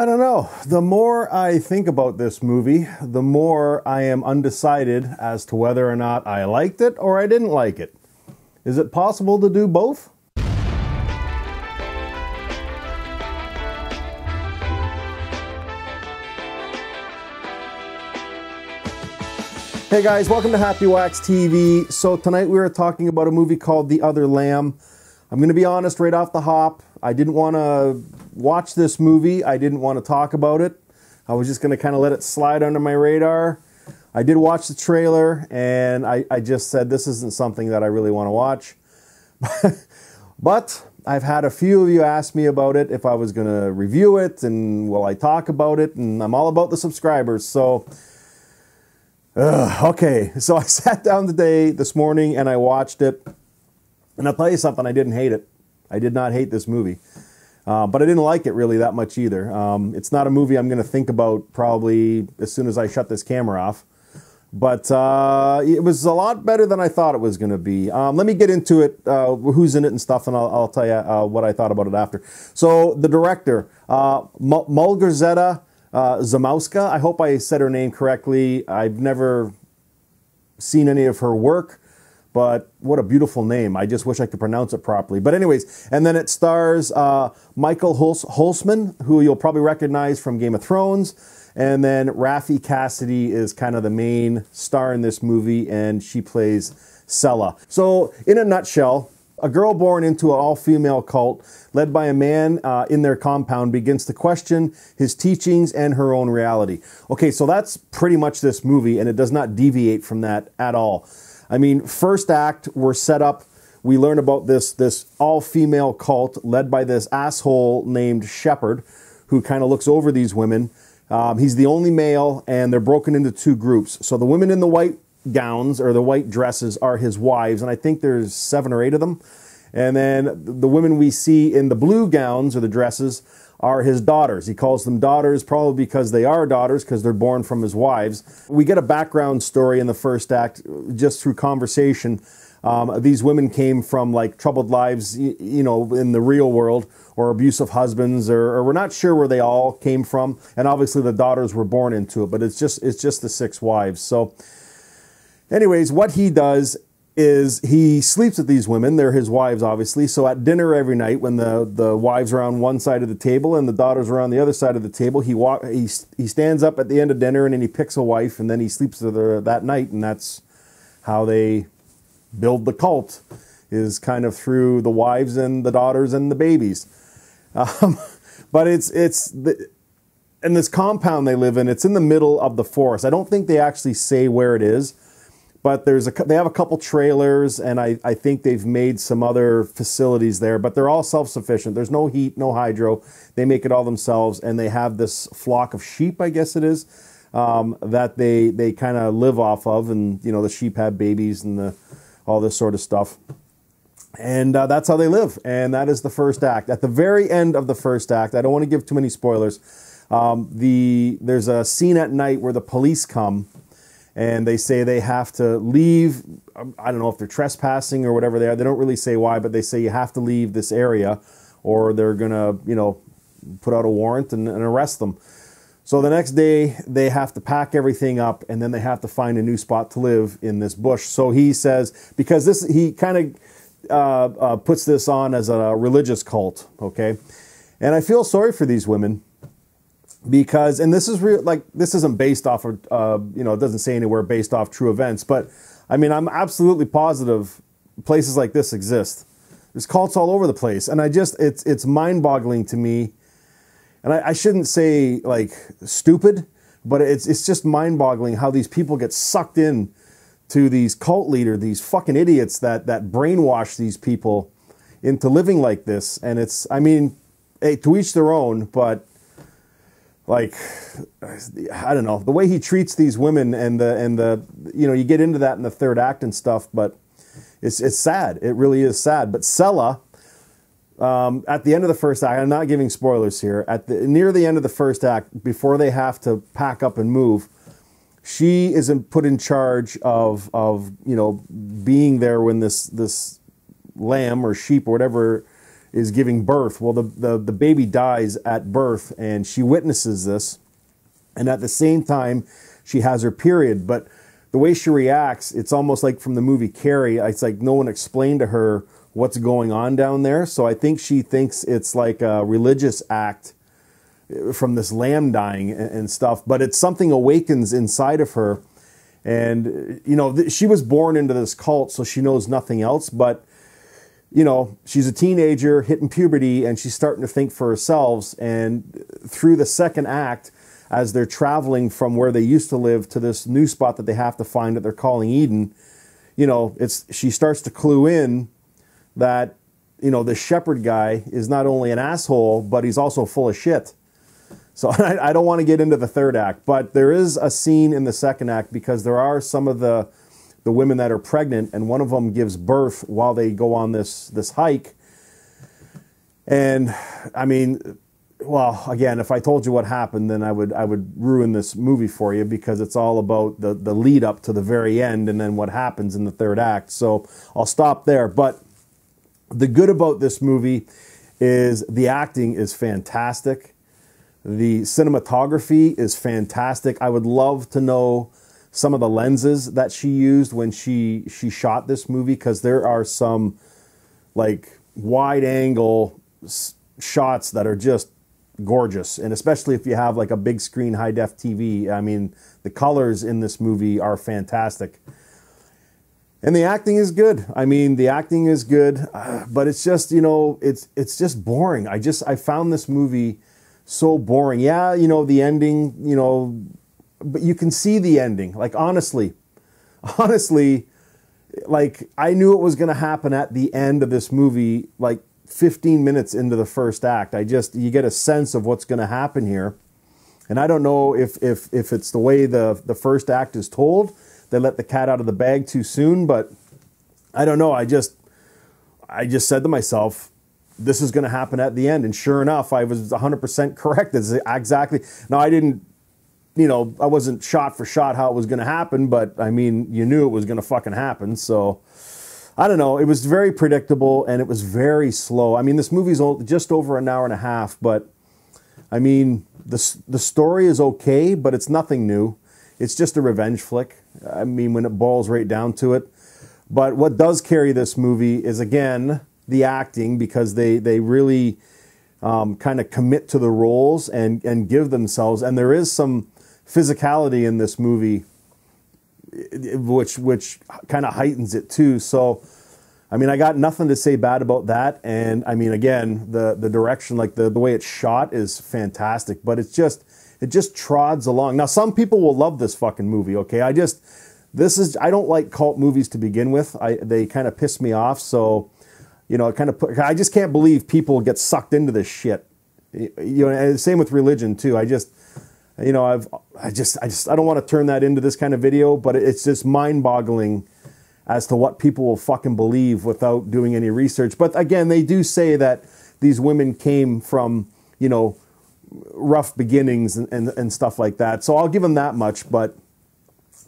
I don't know. The more I think about this movie, the more I am undecided as to whether or not I liked it or I didn't like it. Is it possible to do both? Hey guys, welcome to Happywax TV. So tonight we are talking about a movie called The Other Lamb. I'm going to be honest right off the hop. I didn't want to watch this movie. I didn't want to talk about it. I was just going to kind of let it slide under my radar. I did watch the trailer and I just said this isn't something that I really want to watch. But I've had a few of you ask me about it, if I was going to review it and will I talk about it, and I'm all about the subscribers. So, okay, so I sat down this morning and I watched it. And I'll tell you something, I didn't hate it. I did not hate this movie. But I didn't like it really that much either. It's not a movie I'm going to think about probably as soon as I shut this camera off. But it was a lot better than I thought it was going to be. Let me get into it, who's in it and stuff, and I'll tell you what I thought about it after. So the director, Małgorzata Zamowska, I hope I said her name correctly. I've never seen any of her work. But what a beautiful name. I just wish I could pronounce it properly. But anyways, and then it stars Michael Hulsman, who you'll probably recognize from Game of Thrones. And then Raffi Cassidy is kind of the main star in this movie, and she plays Sela. So in a nutshell, a girl born into an all-female cult led by a man in their compound begins to question his teachings and her own reality. Okay, so that's pretty much this movie, and it does not deviate from that at all. I mean, first act, we're set up, we learn about this all-female cult led by this asshole named Shepherd, who kind of looks over these women. He's the only male, and they're broken into two groups. So the women in the white gowns, or the white dresses, are his wives, and I think there's 7 or 8 of them. And then the women we see in the blue gowns, or the dresses, are his daughters. He calls them daughters probably because they are daughters, because they're born from his wives. We get a background story in the first act just through conversation. These women came from like troubled lives, you know, in the real world, or abusive husbands, or we're not sure where they all came from. And obviously the daughters were born into it, but it's just the 6 wives. So anyways, what he does is he sleeps with these women. They're his wives, obviously. So at dinner every night, when the wives are on one side of the table and the daughters are on the other side of the table, he stands up at the end of dinner and then he picks a wife and then he sleeps with her that night, and that's how they build the cult, is kind of through the wives and the daughters and the babies. But in this compound they live in, it's in the middle of the forest. I don't think they actually say where it is. But they have a couple trailers, and I think they've made some other facilities there, but they're all self-sufficient. There's no heat, no hydro. They make it all themselves, and they have this flock of sheep, I guess it is, that they kind of live off of, and you know, the sheep have babies and all this sort of stuff. And that's how they live, and that is the first act. At the very end of the first act, I don't want to give too many spoilers, there's a scene at night where the police come, and they say they have to leave. I don't know if they're trespassing or whatever they are. They don't really say why, but they say you have to leave this area or they're going to, you know, put out a warrant and arrest them. So the next day they have to pack everything up, and then they have to find a new spot to live in this bush. So he says, because he kind of puts this on as a religious cult, okay? And I feel sorry for these women. Because, and this is real, like, this isn't based off of, you know, it doesn't say anywhere based off true events, but I mean, I'm absolutely positive places like this exist. There's cults all over the place, and it's mind-boggling to me. And I shouldn't say like stupid, but it's just mind-boggling how these people get sucked in to these cult leaders, these fucking idiots that brainwash these people into living like this. And it's, I mean, hey, to each their own, but like, I don't know, the way he treats these women and the you know, you get into that in the third act and stuff, but it's sad. It really is sad. But Sela, at the end of the first act, I'm not giving spoilers here, near the end of the first act, before they have to pack up and move, she isn't put in charge of you know, being there when this lamb or sheep or whatever is giving birth. Well, the baby dies at birth, and she witnesses this. And at the same time, she has her period. But the way she reacts, it's almost like from the movie Carrie. It's like no one explained to her what's going on down there. So I think she thinks it's like a religious act from this lamb dying and stuff. But it's something awakens inside of her. And, you know, she was born into this cult, so she knows nothing else. But, you know, she's a teenager hitting puberty, and she's starting to think for herself. And through the second act, as they're traveling from where they used to live to this new spot that they have to find that they're calling Eden, you know, she starts to clue in that, you know, the shepherd guy is not only an asshole, but he's also full of shit. So I don't want to get into the third act, but there is a scene in the second act because there are some of the women that are pregnant, and one of them gives birth while they go on this hike. And I mean, well, again, if I told you what happened, then I would ruin this movie for you, because it's all about the lead up to the very end and then what happens in the third act. So I'll stop there. But the good about this movie is the acting is fantastic. The cinematography is fantastic. I would love to know some of the lenses that she used when she shot this movie, because there are some like wide angle shots that are just gorgeous, and especially if you have like a big screen high def TV. I mean, the colors in this movie are fantastic, and the acting is good. I mean, the acting is good, but it's just, you know, it's just boring. I found this movie so boring. Yeah, you know, the ending, you know, but you can see the ending. Like, honestly, like, I knew it was going to happen at the end of this movie, like 15 minutes into the first act. You get a sense of what's going to happen here. And I don't know if it's the way the first act is told. They let the cat out of the bag too soon, but I don't know. I just said to myself, this is going to happen at the end. And sure enough, I was 100% correct. It's exactly. Now, I didn't, you know, I wasn't shot for shot how it was going to happen, but I mean, you knew it was going to fucking happen. So I don't know. It was very predictable, and it was very slow. I mean, this movie's just over an hour and a half, but I mean, the story is okay, but it's nothing new. It's just a revenge flick. I mean, when it boils right down to it. But what does carry this movie is, again, the acting, because they really kind of commit to the roles and give themselves. And there is some physicality in this movie, which kind of heightens it too. So, I mean, I got nothing to say bad about that. And I mean, again, the direction, like the way it's shot is fantastic, but it just trods along. Now, some people will love this fucking movie. Okay. I don't like cult movies to begin with. They kind of piss me off. So, you know, I just can't believe people get sucked into this shit. You know, and same with religion too. I don't want to turn that into this kind of video, but it's just mind-boggling as to what people will fucking believe without doing any research. But again, they do say that these women came from, you know, rough beginnings and stuff like that. So I'll give them that much, but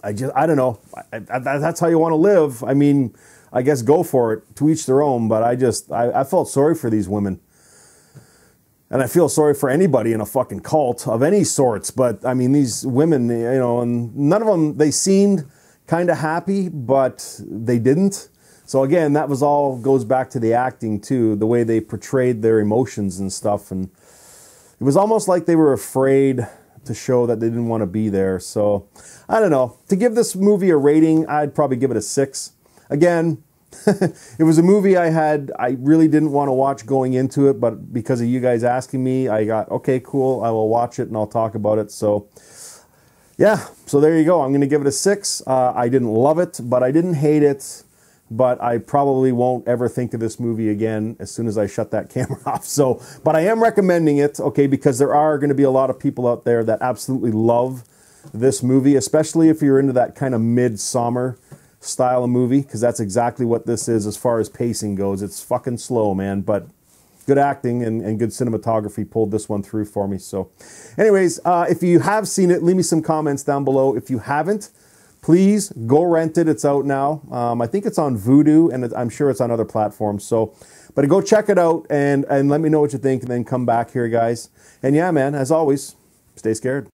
I don't know. That's how you want to live. I mean, I guess go for it, to each their own, but I felt sorry for these women. And I feel sorry for anybody in a fucking cult of any sorts. But I mean, these women, you know, and none of them, they seemed kind of happy, but they didn't. So again, that goes back to the acting too, the way they portrayed their emotions and stuff. And it was almost like they were afraid to show that they didn't want to be there. So I don't know. To give this movie a rating, I'd probably give it a 6. Again, it was a movie I really didn't want to watch going into it, but because of you guys asking me, I got, okay, cool, I will watch it and I'll talk about it. So yeah, so there you go. I'm going to give it a 6. I didn't love it, but I didn't hate it. But I probably won't ever think of this movie again as soon as I shut that camera off. So, but I am recommending it, okay, because there are going to be a lot of people out there that absolutely love this movie, especially if you're into that kind of midsummer style of movie, because that's exactly what this is as far as pacing goes. It's fucking slow, man, but good acting and good cinematography pulled this one through for me. So anyways, if you have seen it, leave me some comments down below. If you haven't, please go rent it. It's out now. I think it's on Vudu, and I'm sure it's on other platforms. So, But go check it out and let me know what you think, and then come back here, guys. And yeah, man, as always, stay scared.